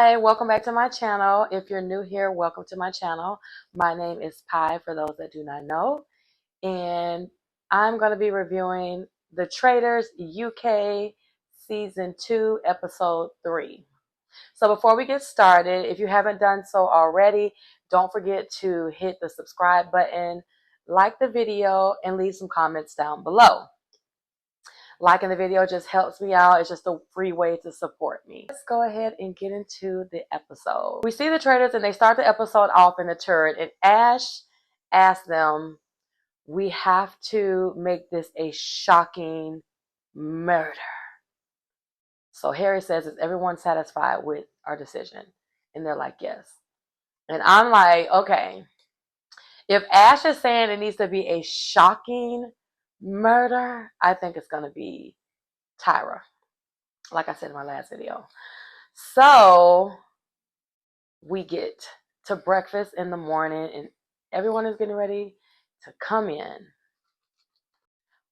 Hi, welcome back to my channel. If you're new here, welcome to my channel. My name is Pi for those that do not know, and I'm going to be reviewing the Traitors UK Season 2, Episode 3. So before we get started, if you haven't done so already, don't forget to hit the subscribe button, like the video, and leave some comments down below. Liking the video just helps me out. It's just a free way to support me. Let's go ahead and get into the episode. We see the Traitors and they start the episode off in the turret, and Ash asks them, we have to make this a shocking murder. So Harry says, is everyone satisfied with our decision? And they're like, yes. And I'm like, okay, if Ash is saying it needs to be a shocking murder, I think it's going to be Tyra, like I said in my last video. So we get to breakfast in the morning and everyone is getting ready to come in.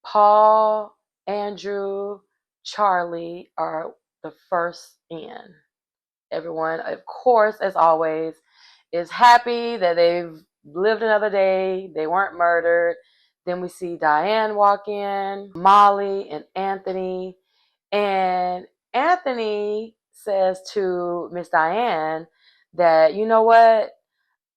Paul, Andrew, Charlie are the first in. Everyone, of course, as always, is happy that they've lived another day. They weren't murdered. Then we see Diane walk in, Molly and Anthony. And Anthony says to Miss Diane that, you know what?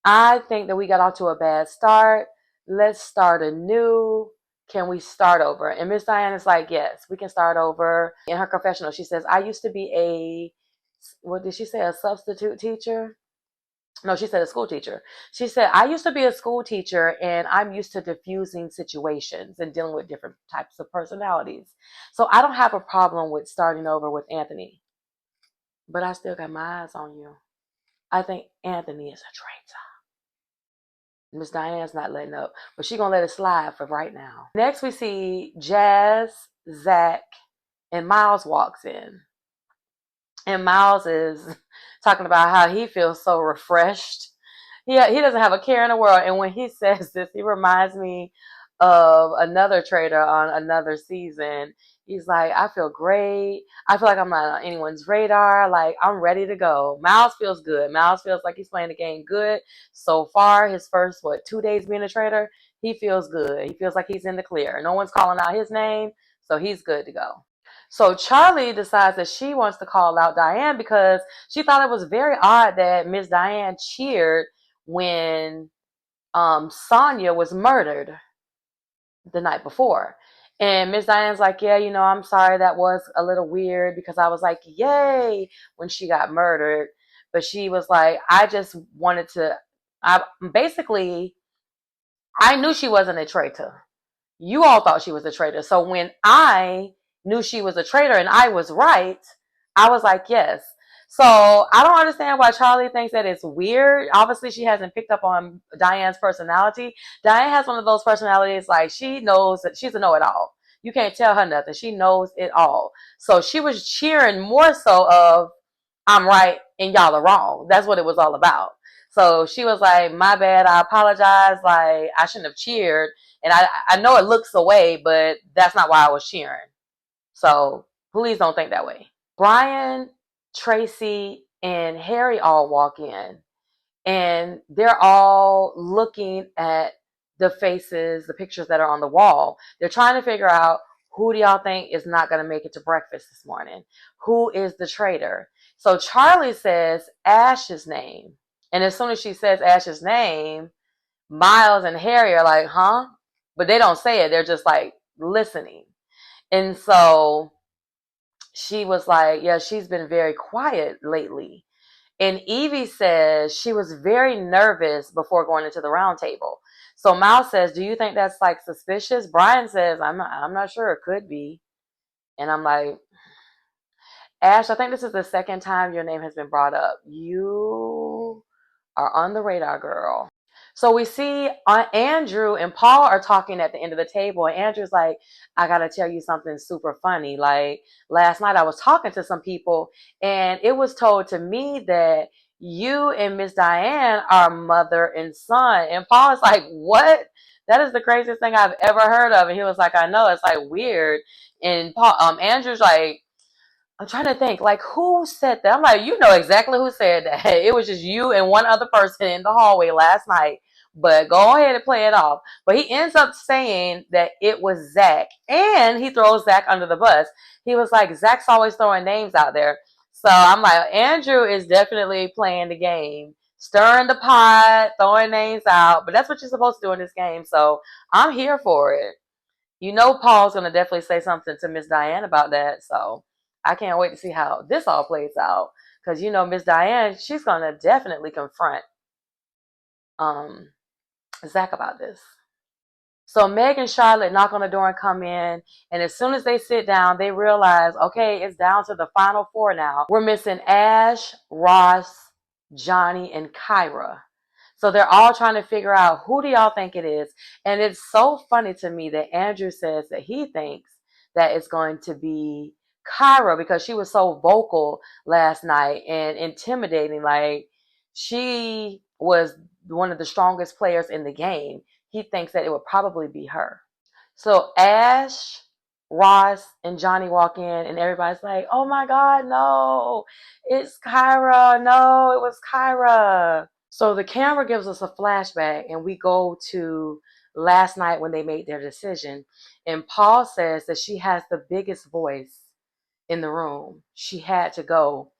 I think that we got off to a bad start. Let's start anew. Can we start over? And Miss Diane is like, yes, we can start over. In her confessional, she says, I used to be what did she say, a substitute teacher? No, she said a school teacher. She said, I used to be a school teacher and I'm used to diffusing situations and dealing with different types of personalities. So I don't have a problem with starting over with Anthony. But I still got my eyes on you. I think Anthony is a traitor. Miss Diane's not letting up, but she's going to let it slide for right now. Next we see Jazz, Zach, and Miles walks in. And Miles is talking about how he feels so refreshed. He doesn't have a care in the world. And when he says this, he reminds me of another traitor on another season. He's like, I feel great. I feel like I'm not on anyone's radar. Like, I'm ready to go. Miles feels good. Miles feels like he's playing the game good. So far, his first, 2 days being a traitor, he feels good. He feels like he's in the clear. No one's calling out his name, so he's good to go. So Charlie decides that she wants to call out Diane because she thought it was very odd that Miss Diane cheered when Sonia was murdered the night before. And Miss Diane's like, yeah, I'm sorry, that was a little weird because I was like, yay, when she got murdered. But she was like, I just wanted to, I knew she wasn't a traitor. You all thought she was a traitor. So when I knew she was a traitor and I was right, I was like, yes. So I don't understand why Charlie thinks that it's weird. Obviously, she hasn't picked up on Diane's personality. Diane has one of those personalities, like she knows that she's a know-it-all. You can't tell her nothing. She knows it all. So she was cheering more so of, I'm right and y'all are wrong. That's what it was all about. So she was like, my bad, I apologize. Like, I shouldn't have cheered. And I know it looks away, but that's not why I was cheering. So please don't think that way. Brian, Tracy, and Harry all walk in. And they're all looking at the faces, the pictures that are on the wall. They're trying to figure out, who do y'all think is not going to make it to breakfast this morning? Who is the traitor? So Charlie says Ash's name. And as soon as she says Ash's name, Miles and Harry are like, huh? But they don't say it. They're just like listening. And so she was like, yeah, she's been very quiet lately. And Evie says she was very nervous before going into the round table. So Miles says, do you think that's like suspicious? Brian says, I'm not sure. It could be. And I'm like, Ash, I think this is the second time your name has been brought up. You are on the radar, girl. So we see Andrew and Paul are talking at the end of the table. And Andrew's like, I got to tell you something super funny. Like, last night I was talking to some people and it was told to me that you and Miss Diane are mother and son. And Paul is like, what? That is the craziest thing I've ever heard of. And he was like, I know, it's like weird. And Andrew's like, I'm trying to think, like, who said that? I'm like, you know exactly who said that. It was just you and one other person in the hallway last night. But go ahead and play it off. But he ends up saying that it was Zach. And he throws Zach under the bus. He was like, Zach's always throwing names out there. So I'm like, Andrew is definitely playing the game, stirring the pot, throwing names out. But that's what you're supposed to do in this game. So I'm here for it. You know Paul's going to definitely say something to Miss Diane about that. So I can't wait to see how this all plays out. Because, you know, Miss Diane, she's going to definitely confront um, Zach about this. So Meg and Charlotte knock on the door and come in. And as soon as they sit down, they realize, okay, it's down to the final four now. We're missing Ash, Ross, Johnny, and Kyra. So they're all trying to figure out, who do y'all think it is? And it's so funny to me that Andrew says that he thinks that it's going to be Kyra because she was so vocal last night and intimidating. Like, she was one of the strongest players in the game. He thinks that it would probably be her. So Ash, Ross, and Johnny walk in, and everybody's like, oh my God, no, it's Kyra. No, it was Kyra. So the camera gives us a flashback, and we go to last night when they made their decision. And Paul says that she has the biggest voice in the room. She had to go.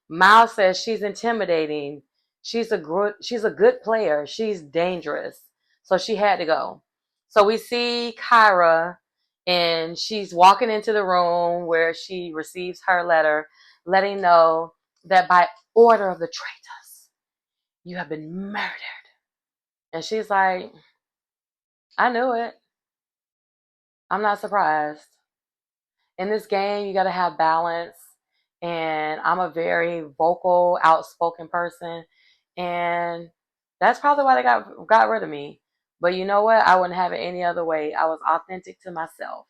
Miles says she's intimidating. She's a good player. She's dangerous. So she had to go. So we see Kyra, and she's walking into the room where she receives her letter, letting know that by order of the traitors, you have been murdered. And she's like, I knew it. I'm not surprised. In this game, you got to have balance. And I'm a very vocal, outspoken person. And that's probably why they got rid of me. But you know what? I wouldn't have it any other way. I was authentic to myself.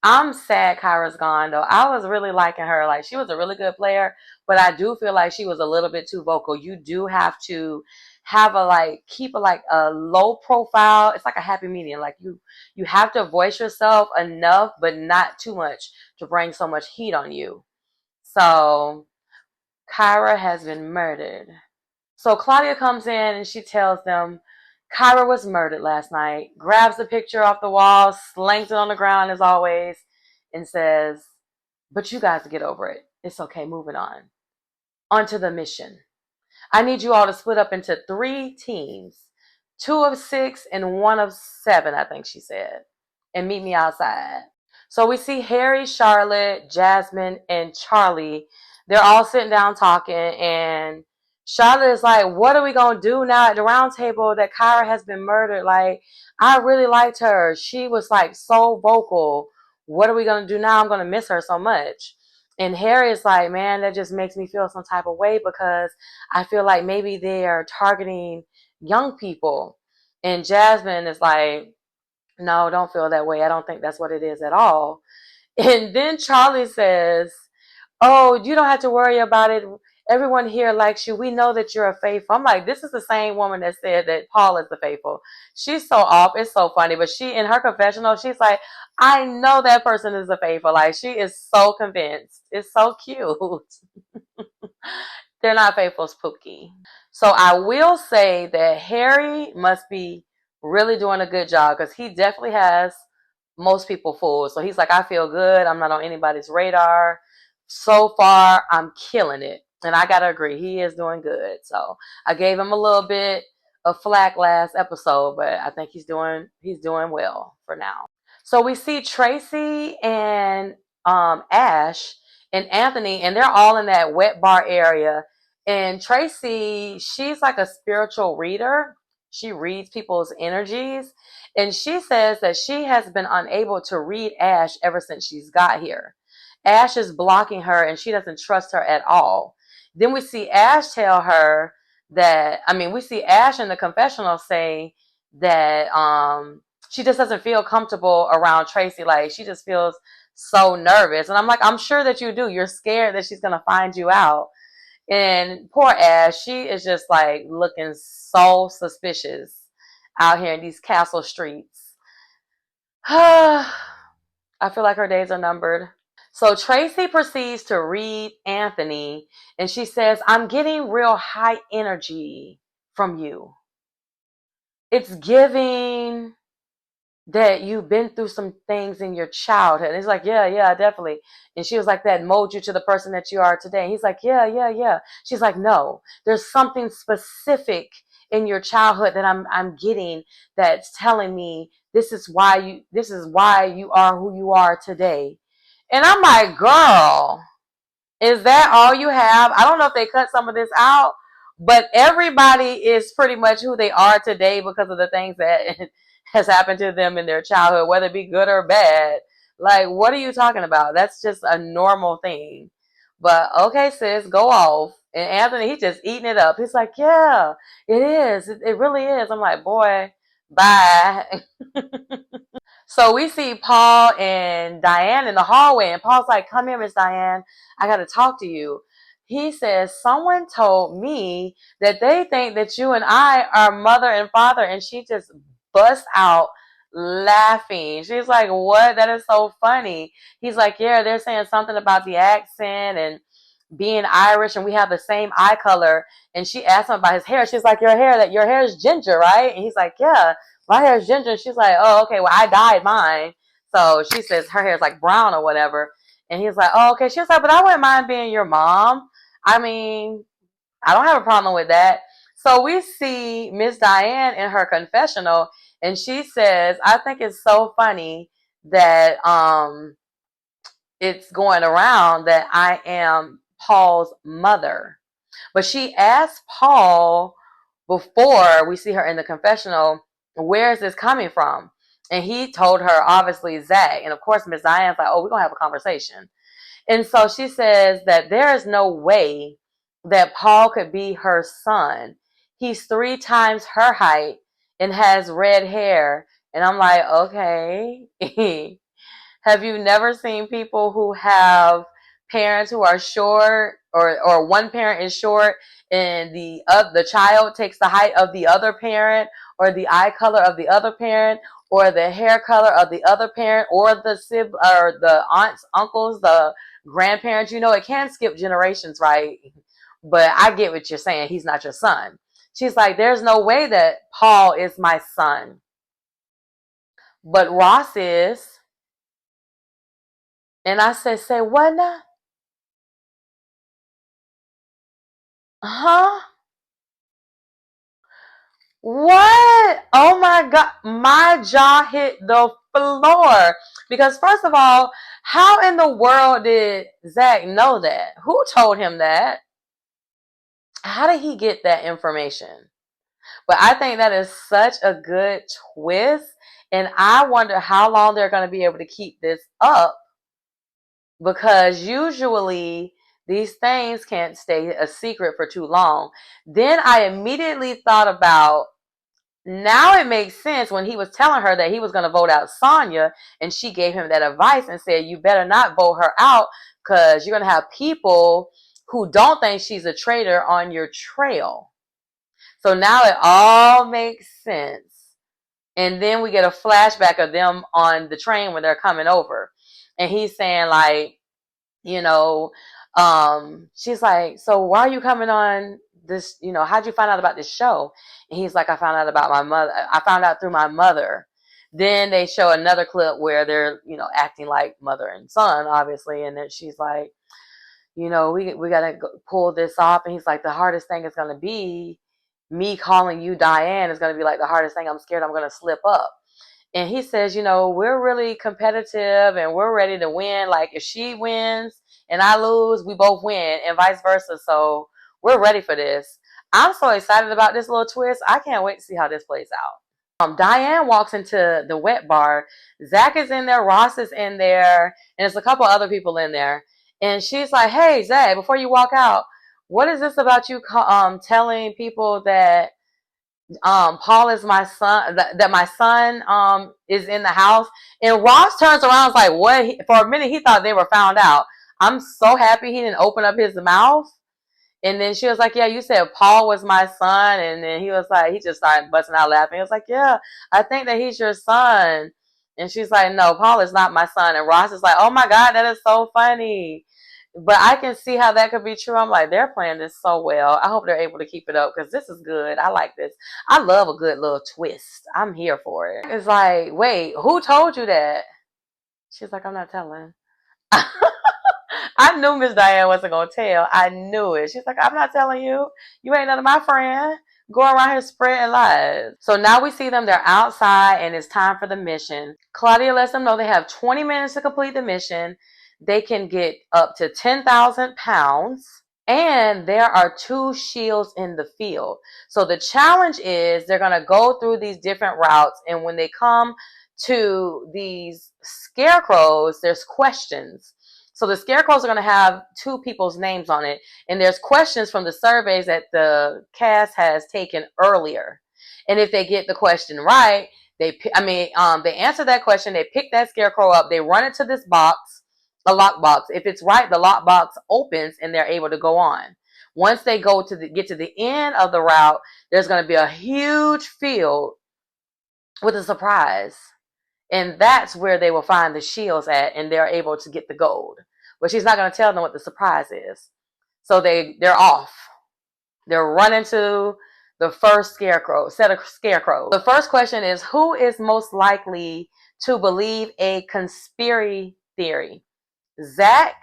I'm sad Kyra's gone though. I was really liking her. Like, she was a really good player, but I do feel like she was a little bit too vocal. You do have to have a like keep a like a low profile. It's like a happy medium. Like, you have to voice yourself enough, but not too much to bring so much heat on you. So Kyra has been murdered. So Claudia comes in and she tells them Kyra was murdered last night, grabs the picture off the wall, slings it on the ground as always, and says, but you guys get over it. It's okay, moving on. On to the mission. I need you all to split up into 3 teams. 2 of 6 and 1 of 7, I think she said. And meet me outside. So we see Harry, Charlotte, Jasmine, and Charlie. They're all sitting down talking, and Charlotte is like, what are we going to do now at the round table that Kyra has been murdered? Like, I really liked her. She was like so vocal. What are we going to do now? I'm going to miss her so much. And Harry is like, man, that just makes me feel some type of way because I feel like maybe they are targeting young people. And Jasmine is like, no, don't feel that way. I don't think that's what it is at all. And then Charlie says, oh, you don't have to worry about it. Everyone here likes you. We know that you're a faithful. I'm like, this is the same woman that said that Paul is the faithful. She's so off. It's so funny. But she, in her confessional, she's like, I know that person is the faithful. Like, she is so convinced. It's so cute. They're not faithful, spooky. So I will say that Harry must be really doing a good job because he definitely has most people fooled. So he's like, I feel good. I'm not on anybody's radar. So far, I'm killing it. And I gotta agree, he is doing good. So I gave him a little bit of flack last episode, but I think he's doing well for now. So we see Tracy and Ash and Anthony, and they're all in that wet bar area. And Tracy, she's like a spiritual reader. She reads people's energies. And she says that she has been unable to read Ash ever since she's got here. Ash is blocking her and she doesn't trust her at all. Then we see Ash tell her we see Ash in the confessional say that she just doesn't feel comfortable around Tracy. Like, she just feels so nervous. And I'm like, I'm sure that you do. You're scared that she's going to find you out. And poor Ash, she is just like looking so suspicious out here in these castle streets. I feel like her days are numbered. So Tracy proceeds to read Anthony, and she says, I'm getting real high energy from you. It's giving that you've been through some things in your childhood. And he's like, yeah, definitely. And she was like, that mold you to the person that you are today. And he's like, yeah. She's like, no, there's something specific in your childhood that I'm getting that's telling me this is why you are who you are today. And I'm like, girl, is that all you have? I don't know if they cut some of this out, but everybody is pretty much who they are today because of the things that has happened to them in their childhood, whether it be good or bad. Like, what are you talking about? That's just a normal thing. But okay, sis, go off. And Anthony, he's just eating it up. He's like, yeah, it is. It really is. I'm like, boy, bye. So we see Paul and Diane in the hallway, and Paul's like, come here, Miss Diane. I got to talk to you. He says, someone told me that they think that you and I are mother and father. And she just busts out laughing. She's like, what? That is so funny. He's like, yeah, they're saying something about the accent and being Irish, and we have the same eye color. And she asked him about his hair. She's like, your hair is ginger, right? And he's like, yeah, my hair is ginger. And she's like, oh, okay, well, I dyed mine. So she says her hair is like brown or whatever. And he's like, oh, okay. She was like, but I wouldn't mind being your mom. I mean, I don't have a problem with that. So we see Miss Diane in her confessional, and she says, I think it's so funny that it's going around that I am Paul's mother. But she asked Paul before we see her in the confessional, where is this coming from? And he told her, obviously, Zach. And of course, Miss Diane's like, oh, we're going to have a conversation. And so she says that there is no way that Paul could be her son. He's 3 times her height and has red hair. And I'm like, okay. Have you never seen people who have parents who are short, or one parent is short and the child takes the height of the other parent, or the eye color of the other parent, or the hair color of the other parent, or the aunts, uncles, the grandparents? You know, it can skip generations, right? But I get what you're saying. He's not your son. She's like, there's no way that Paul is my son, but Ross is. And I said, say what now? Huh? What? Oh my God. My jaw hit the floor. Because, first of all, how in the world did Zach know that? Who told him that? How did he get that information? But I think that is such a good twist. And I wonder how long they're going to be able to keep this up, because usually these things can't stay a secret for too long. Then I immediately thought about, now it makes sense when he was telling her that he was going to vote out Sonya, and she gave him that advice and said, you better not vote her out, because you're going to have people who don't think she's a traitor on your trail. So now it all makes sense. And then we get a flashback of them on the train when they're coming over. And he's saying, like, you know, she's like, so why are you coming on this? How'd you find out about this show? And he's like, I found out about my mother. I found out through my mother. Then they show another clip where they're, acting like mother and son, obviously. And then she's like, we got to pull this off. And he's like, the hardest thing is going to be me calling you Diane is going to be like the hardest thing. I'm scared I'm going to slip up. And he says, we're really competitive and we're ready to win. Like, if she wins and I lose, we both win, and vice versa. So we're ready for this. I'm so excited about this little twist. I can't wait to see how this plays out. Diane walks into the wet bar. Zach is in there. Ross is in there. And there's a couple other people in there. And she's like, hey, Zach, before you walk out, what is this about you telling people that Paul is my son, that my son is in the house? And Ross turns around and is like, what? For a minute he thought they were found out. I'm so happy he didn't open up his mouth. And then she was like, yeah, you said Paul was my son. And then he was like, he just started busting out laughing. He was like, yeah, I think that he's your son. And she's like, no, Paul is not my son. And Ross is like, oh my God, that is so funny. But I can see how that could be true. I'm like, they're playing this so well. I hope they're able to keep it up because this is good. I like this. I love a good little twist. I'm here for it. It's like, wait, who told you that? She's like, I'm not telling. I knew Miss Diane wasn't going to tell. I knew it. She's like, I'm not telling you. You ain't none of my friend. Going around here spreading lies. So now we see them. They're outside and it's time for the mission. Claudia lets them know they have 20 minutes to complete the mission. They can get up to 10,000 pounds. And there are 2 shields in the field. So the challenge is they're going to go through these different routes. And when they come to these scarecrows, there's questions. So the scarecrows are going to have 2 people's names on it. And there's questions from the surveys that the cast has taken earlier. And if they get the question right, they answer that question. They pick that scarecrow up. They run it to this box, a lockbox. If it's right, the lockbox opens and they're able to go on. Once they get to the end of the route, there's going to be a huge field with a surprise. And that's where they will find the shields at, and they're able to get the gold. But she's not going to tell them what the surprise is. So they're off. They're running to the first set of scarecrows. The first question is, who is most likely to believe a conspiracy theory? Zach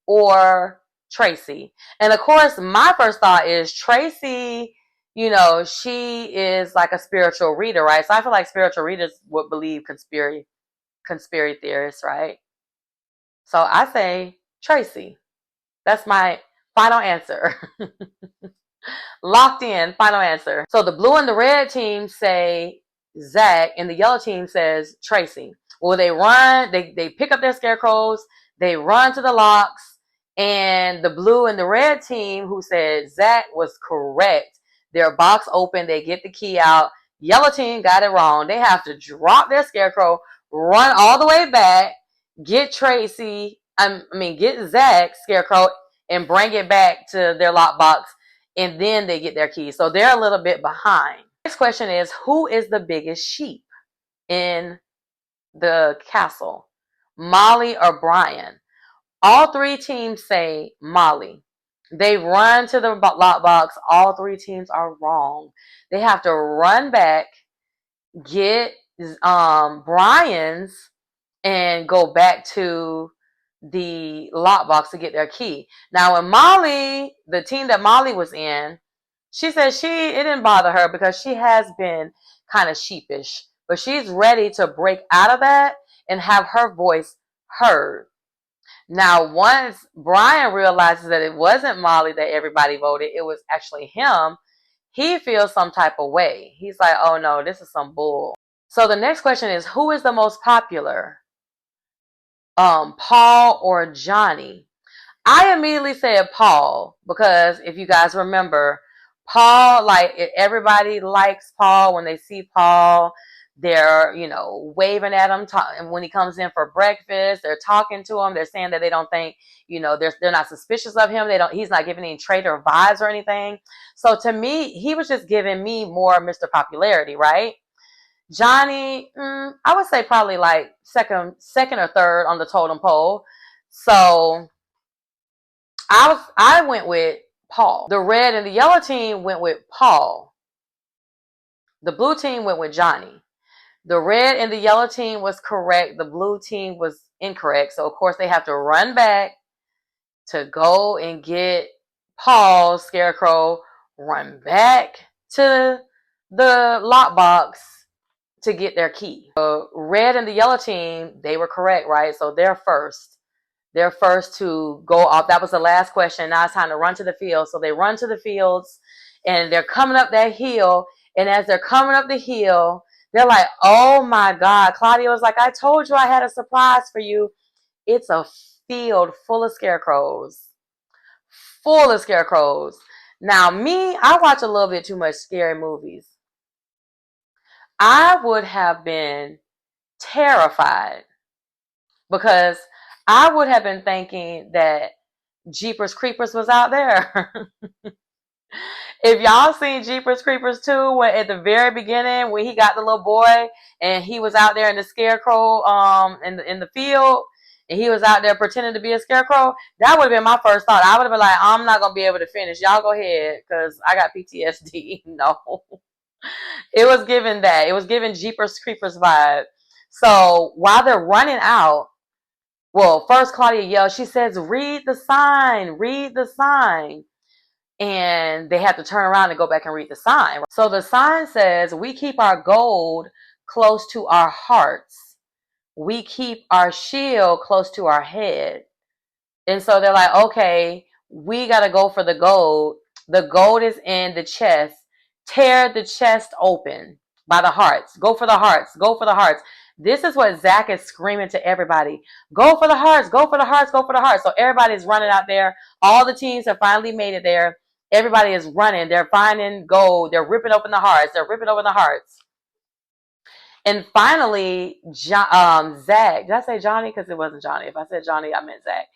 or Tracy? And of course, my first thought is Tracy, she is like a spiritual reader, right? So I feel like spiritual readers would believe conspiracy theorists, right? So I say Tracy. That's my final answer. Locked in, final answer. So the blue and the red team say Zach, and the yellow team says Tracy. Well, they run, they pick up their scarecrows, they run to the locks, and the blue and the red team who said Zach was correct. Their box open, they get the key out. Yellow team got it wrong. They have to drop their scarecrow, run all the way back, get Zach's scarecrow and bring it back to their lockbox, and then they get their keys. So they're a little bit behind. Next question is, who is the biggest sheep in the castle? Molly or Brian? All 3 teams say Molly. They run to the lockbox. All 3 teams are wrong. They have to run back, get Brian's, and go back to the lockbox to get their key. Now, when the team that Molly was in, she said it didn't bother her because she has been kind of sheepish, but she's ready to break out of that and have her voice heard. Now, once Brian realizes that it wasn't Molly that everybody voted, it was actually him, he feels some type of way. He's like, oh no, this is some bull. So the next question is, who is the most popular? Paul or Johnny? I immediately said Paul because if you guys remember, Paul, like everybody likes Paul. When they see Paul, they're waving at him. And when he comes in for breakfast, they're talking to him. They're saying that they don't think they're not suspicious of him. He's not giving any traitor vibes or anything. So to me, he was just giving me more Mr. Popularity, right? Johnny, I would say probably like second or third on the totem pole. So I went with Paul. The red and the yellow team went with Paul. The blue team went with Johnny. The red and the yellow team was correct. The blue team was incorrect. So of course they have to run back to go and get Paul's scarecrow, run back to the lockbox to get their key. The red and the yellow team, they were correct, right? So they're first. They're first to go off. That was the last question. Now it's time to run to the field. So they run to the fields and they're coming up that hill. And as they're coming up the hill, they're like, oh my God. Claudia was like, I told you I had a surprise for you. It's a field full of scarecrows. Full of scarecrows. Now me, I watch a little bit too much scary movies. I would have been terrified because I would have been thinking that Jeepers Creepers was out there. If y'all seen Jeepers Creepers 2, when at the very beginning when he got the little boy and he was out there in the scarecrow in the field and he was out there pretending to be a scarecrow, that would have been my first thought. I would have been like, I'm not gonna be able to finish. Y'all go ahead because I got PTSD. No, it was given that. It was given Jeepers Creepers vibe. So while they're running out, well, first Claudia yells. She says, "Read the sign. Read the sign." And they have to turn around and go back and read the sign. So the sign says, "We keep our gold close to our hearts. We keep our shield close to our head." And so they're like, okay, we got to go for the gold. The gold is in the chest. Tear the chest open by the hearts. Go for the hearts. Go for the hearts. This is what Zach is screaming to everybody. Go for the hearts. Go for the hearts. Go for the hearts. So everybody's running out there. All the teams have finally made it there. Everybody is running. They're finding gold. They're ripping open the hearts. They're ripping open the hearts. And finally, Zach, did I say Johnny? Because it wasn't Johnny. If I said Johnny, I meant Zach.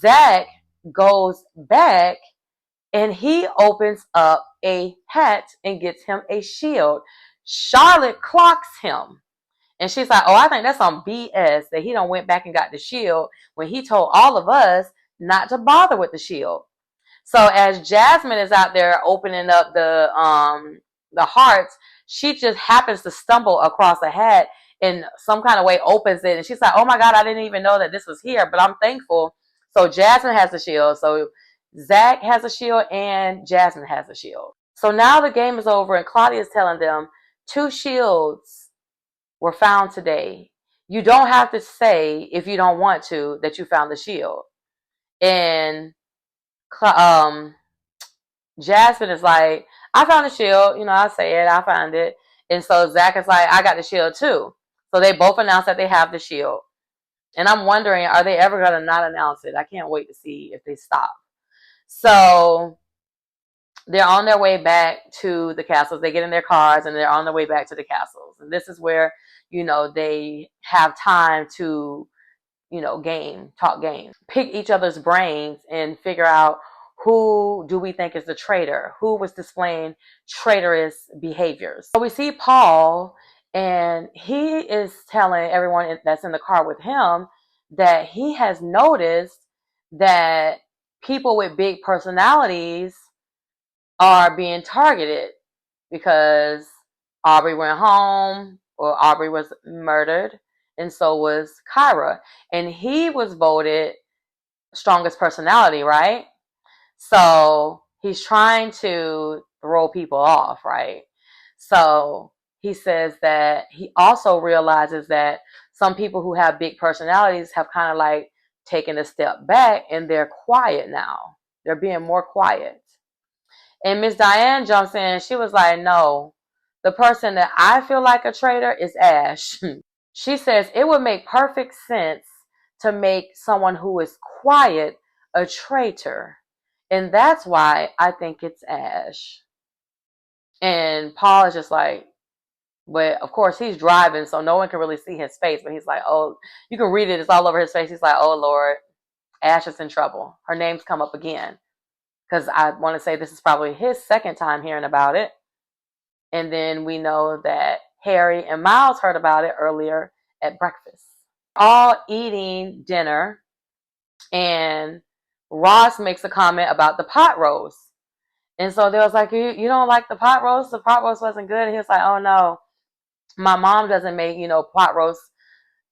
Zach goes back and he opens up a hat and gets him a shield. Charlotte clocks him. And she's like, oh, I think that's some BS that he done went back and got the shield when he told all of us not to bother with the shield. So as Jasmine is out there opening up the hearts, she just happens to stumble across a hat in some kind of way, opens it, and she's like, "Oh my God, I didn't even know that this was here, but I'm thankful." So Jasmine has a shield. So Zach has a shield and Jasmine has a shield. So now the game is over, and Claudia is telling them 2 shields were found today. You don't have to say if you don't want to that you found the shield. And Jasmine is like, I found a shield. You know, I say it, I found it. And so Zach is like, I got the shield too. So they both announce that they have the shield. And I'm wondering, are they ever going to not announce it? I can't wait to see if they stop. So they're on their way back to the castles. They get in their cars and they're on their way back to the castles. And this is where, you know, they have time to, you know, talk game, pick each other's brains and figure out who do we think is the traitor, who was displaying traitorous behaviors. So we see Paul, and he is telling everyone that's in the car with him that he has noticed that people with big personalities are being targeted because Aubrey went home, or Aubrey was murdered, and so was Kyra. And he was voted strongest personality, right? So he's trying to throw people off, right? So he says that he also realizes that some people who have big personalities have kind of like taken a step back and they're quiet now. They're being more quiet. And Miss Diane jumps in. She was like, no, the person that I feel like a traitor is Ash. She says it would make perfect sense to make someone who is quiet a traitor. And that's why I think it's Ash. And Paul is just like, but of course he's driving, so no one can really see his face. But he's like, oh, you can read it. It's all over his face. He's like, oh, Lord, Ash is in trouble. Her name's come up again. Because I want to say this is probably his second time hearing about it. And then we know that Harry and Miles heard about it earlier at breakfast. All eating dinner, and Ross makes a comment about the pot roast. And so they was like, you don't like the pot roast? The pot roast wasn't good. And he was like, oh no, my mom doesn't make, you know, pot roast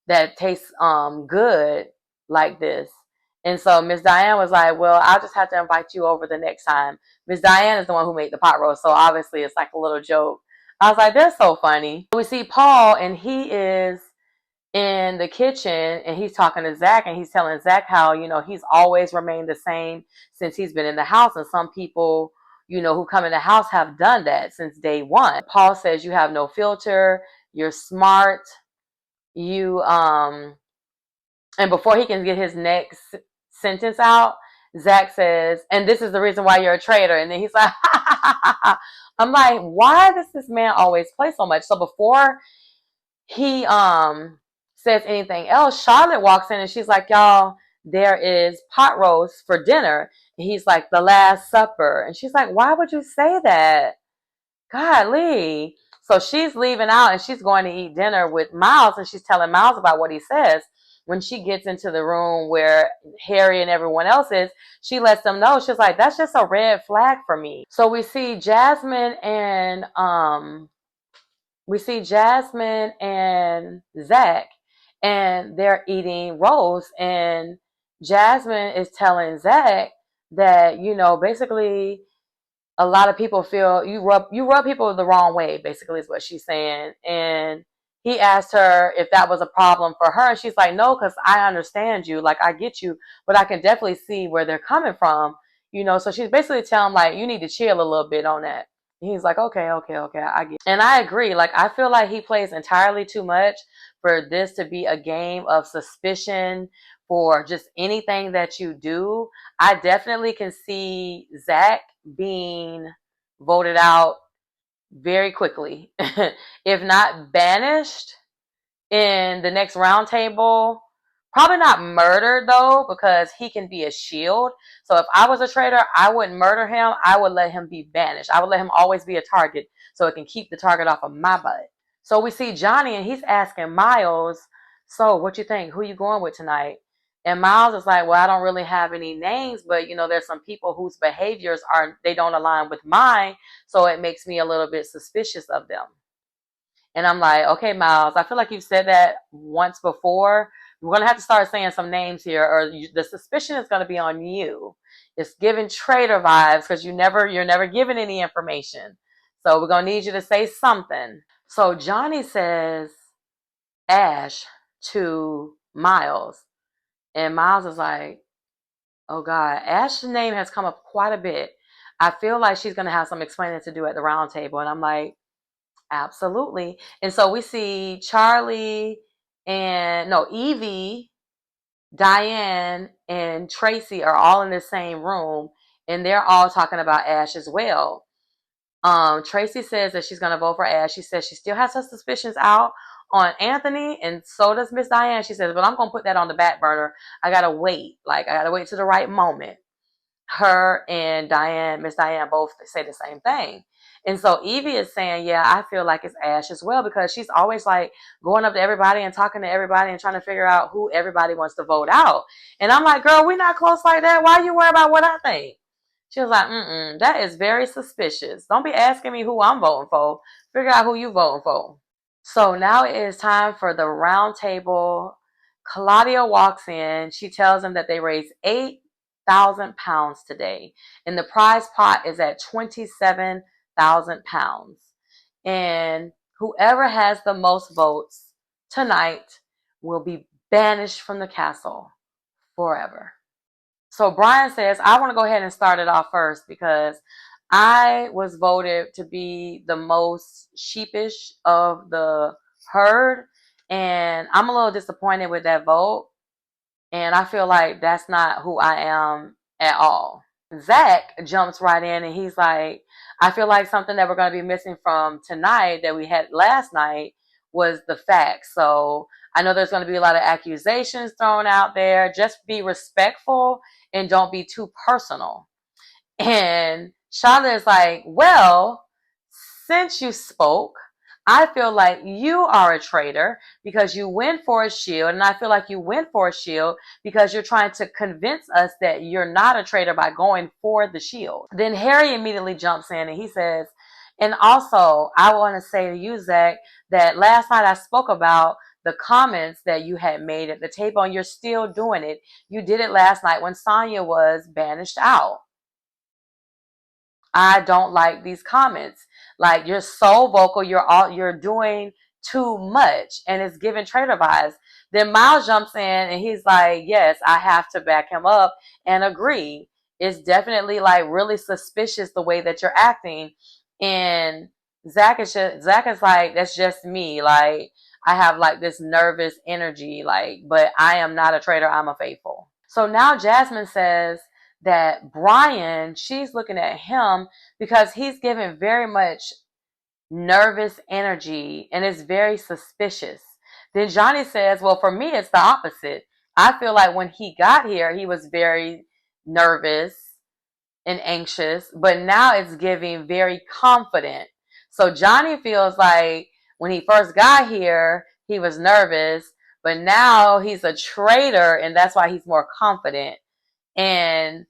that tastes good like this. And so Miss Diane was like, well, I'll just have to invite you over the next time. Miss Diane is the one who made the pot roast, so obviously it's like a little joke. I was like, that's so funny. We see Paul, and he is in the kitchen, and he's talking to Zach, and he's telling Zach how, you know, he's always remained the same since he's been in the house. And some people, you know, who come in the house have done that since day one. Paul says, you have no filter, you're smart, you and before he can get his next sentence out, Zach says, and this is the reason why you're a traitor. And then he's like, I'm like, why does this man always play so much? So before he says anything else, Charlotte walks in and she's like, y'all, there is pot roast for dinner. He's like, the Last Supper. And she's like, why would you say that? Golly. So she's leaving out and she's going to eat dinner with Miles, and she's telling Miles about what he says. When she gets into the room where Harry and everyone else is, she lets them know. She's like, that's just a red flag for me. So we see Jasmine and Zach, and they're eating roast, and Jasmine is telling Zach that, basically a lot of people feel you rub people the wrong way, basically is what she's saying. And he asked her if that was a problem for her, and she's like, no, because I understand you, like I get you, but I can definitely see where they're coming from. So she's basically telling him, like, you need to chill a little bit on that. He's like, okay, okay, okay, I get it. And I agree. Like, I feel like he plays entirely too much for this to be a game of suspicion for just anything that you do. I definitely can see Zach being voted out very quickly. If not banished in the next roundtable, probably not murdered though, because he can be a shield. So if I was a traitor, I wouldn't murder him. I would let him be banished. I would let him always be a target so it can keep the target off of my butt. So we see Johnny, and he's asking Miles, so what you think? Who you going with tonight? And Miles is like, well, I don't really have any names, but there's some people whose behaviors they don't align with mine, so it makes me a little bit suspicious of them. And I'm like, okay, Miles, I feel like you've said that once before. We're going to have to start saying some names here, or the suspicion is going to be on you. It's giving traitor vibes because you're never given any information. So we're going to need you to say something. So Johnny says Ash to Miles. And Miles is like, oh God, Ash's name has come up quite a bit. I feel like she's going to have some explaining to do at the round table. And I'm like, absolutely. And so we see Evie, Diane, and Tracy are all in the same room, and they're all talking about Ash as well. Tracy says that she's going to vote for Ash. She says she still has her suspicions out on Anthony, and so does Miss Diane. She says, but I'm going to put that on the back burner. I got to wait. Like, I got to wait to the right moment. Her and Miss Diane both say the same thing. And so Evie is saying, yeah, I feel like it's Ash as well, because she's always like going up to everybody and talking to everybody and trying to figure out who everybody wants to vote out. And I'm like, girl, we're not close like that. Why you worry about what I think? She was like, that is very suspicious. Don't be asking me who I'm voting for. Figure out who you voting for. So now it is time for the round table. Claudia walks in. She tells them that they raised £8,000 today, and the prize pot is at £27,000. And whoever has the most votes tonight will be banished from the castle forever. So Brian says, I want to go ahead and start it off first because I was voted to be the most sheepish of the herd, and I'm a little disappointed with that vote, and I feel like that's not who I am at all. Zach jumps right in and he's like, I feel like something that we're going to be missing from tonight that we had last night was the facts. So I know there's going to be a lot of accusations thrown out there. Just be respectful and don't be too personal. And Charlotte is like, well, since you spoke, I feel like you are a traitor because you went for a shield. And I feel like you went for a shield because you're trying to convince us that you're not a traitor by going for the shield. Then Harry immediately jumps in and he says, and also, I want to say to you, Zach, that last night I spoke about the comments that you had made at the table, and you're still doing it. You did it last night when Sonya was banished out. I don't like these comments. Like, you're so vocal, you're doing too much, and it's giving traitor vibes. Then Miles jumps in and he's like, yes, I have to back him up and agree. It's definitely like really suspicious the way that you're acting. And Zach is like, that's just me. Like, I have like this nervous energy, like, but I am not a traitor, I'm a faithful. So now Jasmine says that Brian, she's looking at him because he's giving very much nervous energy and it's very suspicious. Then Johnny says, well, for me, it's the opposite. I feel like when he got here, he was very nervous and anxious, but now it's giving very confident. So Johnny feels like when he first got here, he was nervous, but now he's a traitor, and that's why he's more confident. And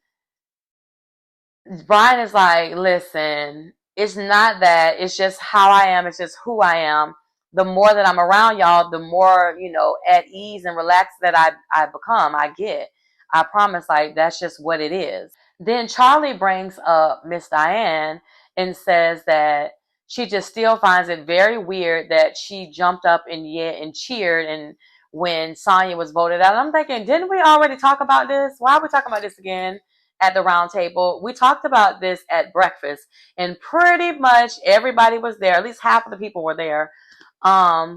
Brian is like, listen, it's not that. It's just how I am. It's just who I am. The more that I'm around y'all, the more, at ease and relaxed that I become, I get. I promise, like, that's just what it is. Then Charlie brings up Miss Diane and says that she just still finds it very weird that she jumped up and cheered and when Sonya was voted out. I'm thinking, didn't we already talk about this? Why are we talking about this again at the round table? We talked about this at breakfast, and pretty much everybody was there. At least half of the people were there. I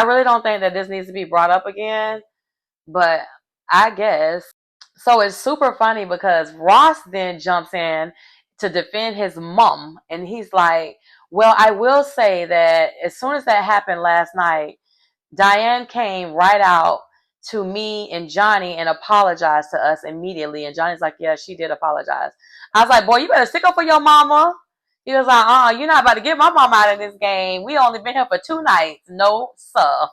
really don't think that this needs to be brought up again, but I guess. So it's super funny because Ross then jumps in to defend his mom. And he's like, well, I will say that as soon as that happened last night, Diane came right out to me and Johnny and apologized to us immediately. And Johnny's like, yeah, she did apologize. I was like, boy, you better stick up for your mama. He was like, you're not about to get my mom out of this game. We only been here for 2 nights. No, sir.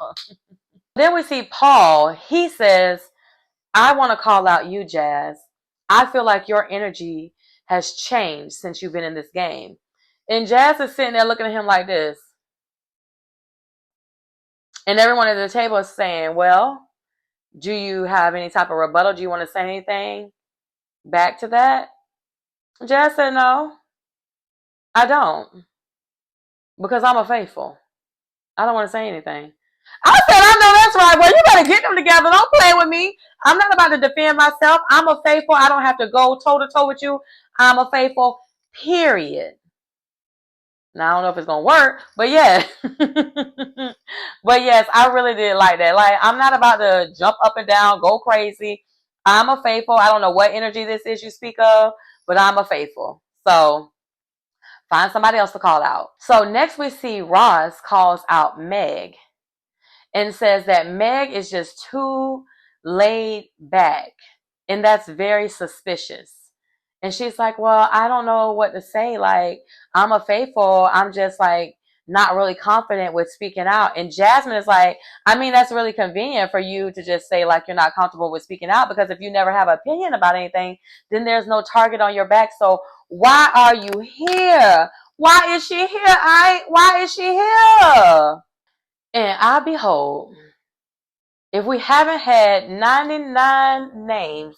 Then we see Paul. He says, I want to call out you, Jazz. I feel like your energy has changed since you've been in this game. And Jazz is sitting there looking at him like this. And everyone at the table is saying, well, do you have any type of rebuttal? Do you want to say anything back to that? Jazz said, no, I don't. Because I'm a faithful. I don't want to say anything. I said, I know that's right. Well, you better get them together. Don't play with me. I'm not about to defend myself. I'm a faithful. I don't have to go toe to toe with you. I'm a faithful, period. Now, I don't know if it's going to work, but yeah. But yes, I really did like that. Like, I'm not about to jump up and down, go crazy. I'm a faithful. I don't know what energy this is you speak of, but I'm a faithful. So find somebody else to call out. So next we see Ross calls out Meg and says that Meg is just too laid back. And that's very suspicious. And she's like, well, I don't know what to say. Like, I'm a faithful. I'm just like not really confident with speaking out. And Jasmine is like, I mean, that's really convenient for you to just say like you're not comfortable with speaking out, because if you never have an opinion about anything, then there's no target on your back. So why are you here? Why is she here? Why is she here? And I behold, if we haven't had 99 names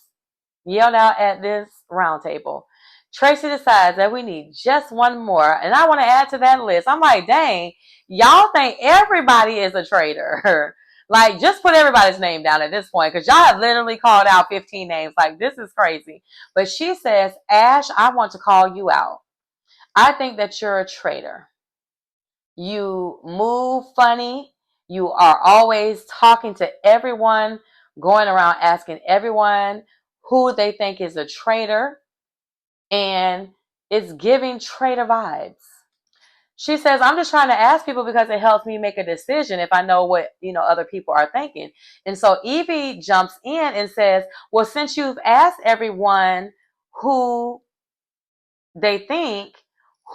yelled out at this round table, Tracy decides that we need just one more. And I want to add to that list. I'm like, dang, y'all think everybody is a traitor. Like, just put everybody's name down at this point, because y'all have literally called out 15 names. Like, this is crazy. But she says, Ash, I want to call you out. I think that you're a traitor. You move funny. You are always talking to everyone, going around asking everyone who they think is a traitor. And it's giving traitor vibes. She says, I'm just trying to ask people because it helps me make a decision if I know what, other people are thinking. And so Evie jumps in and says, well, since you've asked everyone who they think,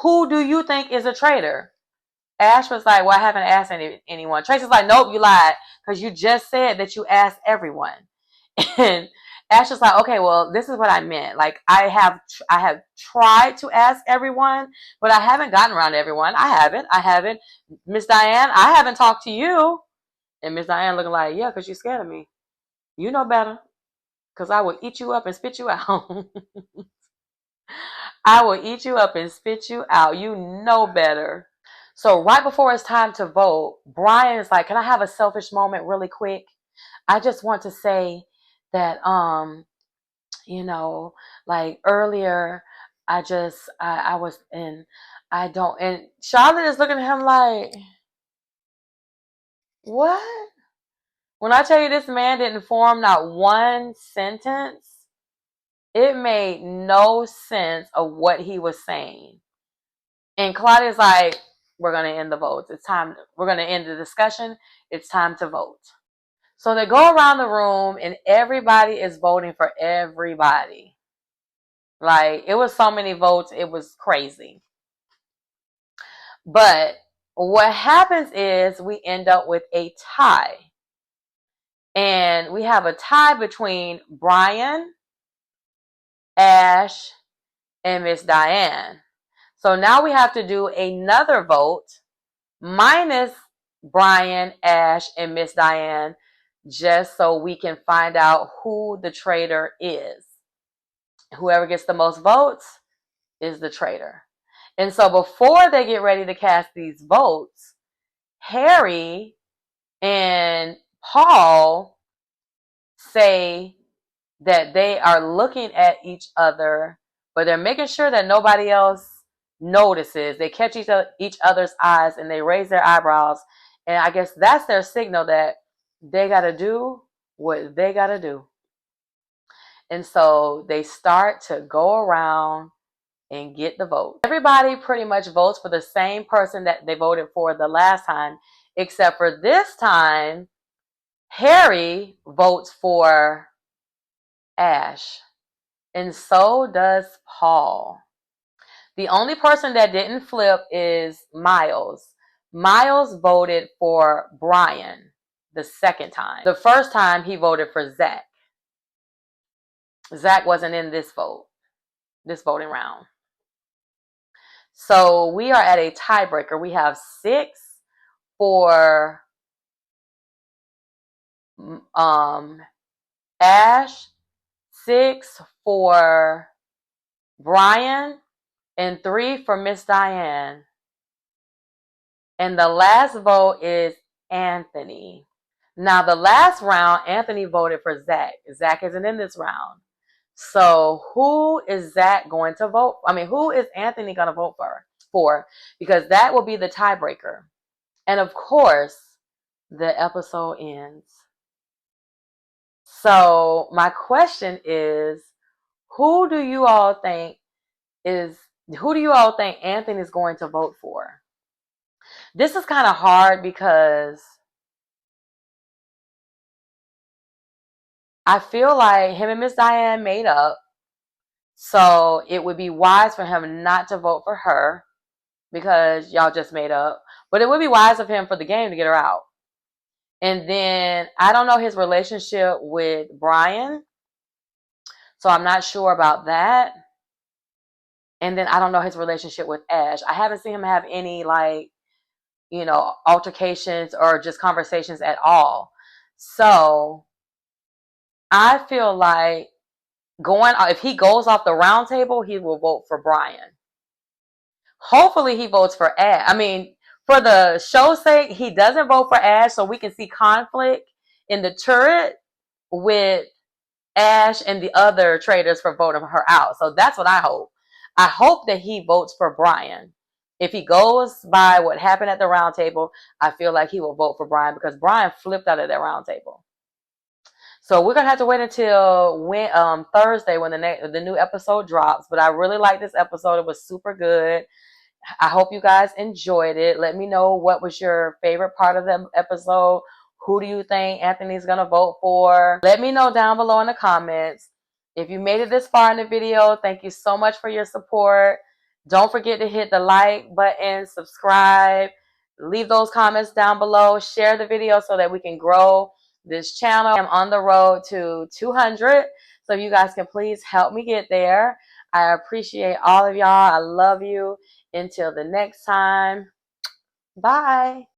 who do you think is a traitor? Ash was like, well, I haven't asked anyone. Tracy's like, nope, you lied, because you just said that you asked everyone. And Ash was like, okay, well, this is what I meant. Like, I have tried to ask everyone, but I haven't gotten around to everyone. I haven't. Miss Diane, I haven't talked to you. And Miss Diane looking like, yeah, because you're scared of me. You know better, because I will eat you up and spit you out. I will eat you up and spit you out. You know better. So right before it's time to vote, Brian is like, can I have a selfish moment really quick? I just want to say that, like earlier, I was in, I don't, and Charlotte is looking at him like, what? When I tell you this man didn't form not one sentence, it made no sense of what he was saying. And Claudia's like, we're going to end the votes. It's time. We're going to end the discussion. It's time to vote. So they go around the room and everybody is voting for everybody. Like, it was so many votes, it was crazy. But what happens is we end up with a tie. And we have a tie between Brian, Ash, and Miss Diane. So now we have to do another vote minus Brian, Ash, and Miss Diane, just so we can find out who the traitor is. Whoever gets the most votes is the traitor. And so before they get ready to cast these votes, Harry and Paul say that they are looking at each other, but they're making sure that nobody else notices. They catch each other's eyes and they raise their eyebrows. And I guess that's their signal that they got to do what they got to do. And so they start to go around and get the vote. Everybody pretty much votes for the same person that they voted for the last time, except for this time, Harry votes for Ash. And so does Paul. The only person that didn't flip is Miles. Miles voted for Brian the second time. The first time he voted for Zach. Zach wasn't in this voting round. So we are at a tiebreaker. We have 6 for Ash, 6 for Brian, and 3 for Miss Diane. And the last vote is Anthony. Now, the last round, Anthony voted for Zach. Zach isn't in this round. So who is Zach going to vote? I mean, who is Anthony going to vote for? Because that will be the tiebreaker. And of course, the episode ends. So my question is, who do you all think Anthony is going to vote for? This is kind of hard because I feel like him and Miss Diane made up. So it would be wise for him not to vote for her because y'all just made up. But it would be wise of him for the game to get her out. And then I don't know his relationship with Brian. So I'm not sure about that. And then I don't know his relationship with Ash. I haven't seen him have any altercations or just conversations at all. So I feel like if he goes off the round table, he will vote for Brian. Hopefully he votes for Ash. I mean, for the show's sake, he doesn't vote for Ash so we can see conflict in the turret with Ash and the other traitors for voting her out. So that's what I hope. I hope that he votes for Brian. If he goes by what happened at the round table, I feel like he will vote for Brian because Brian flipped out of that round table. So we're gonna have to wait until Thursday when the new episode drops. But I really like this episode. It was super good. I hope you guys enjoyed it. Let me know what was your favorite part of the episode. Who do you think Anthony's going to vote for? Let me know down below in the comments. If you made it this far in the video, thank you so much for your support. Don't forget to hit the like button, subscribe, leave those comments down below, share the video so that we can grow this channel. I'm on the road to 200, so you guys can please help me get there. I appreciate all of y'all. I love you. Until the next time, bye.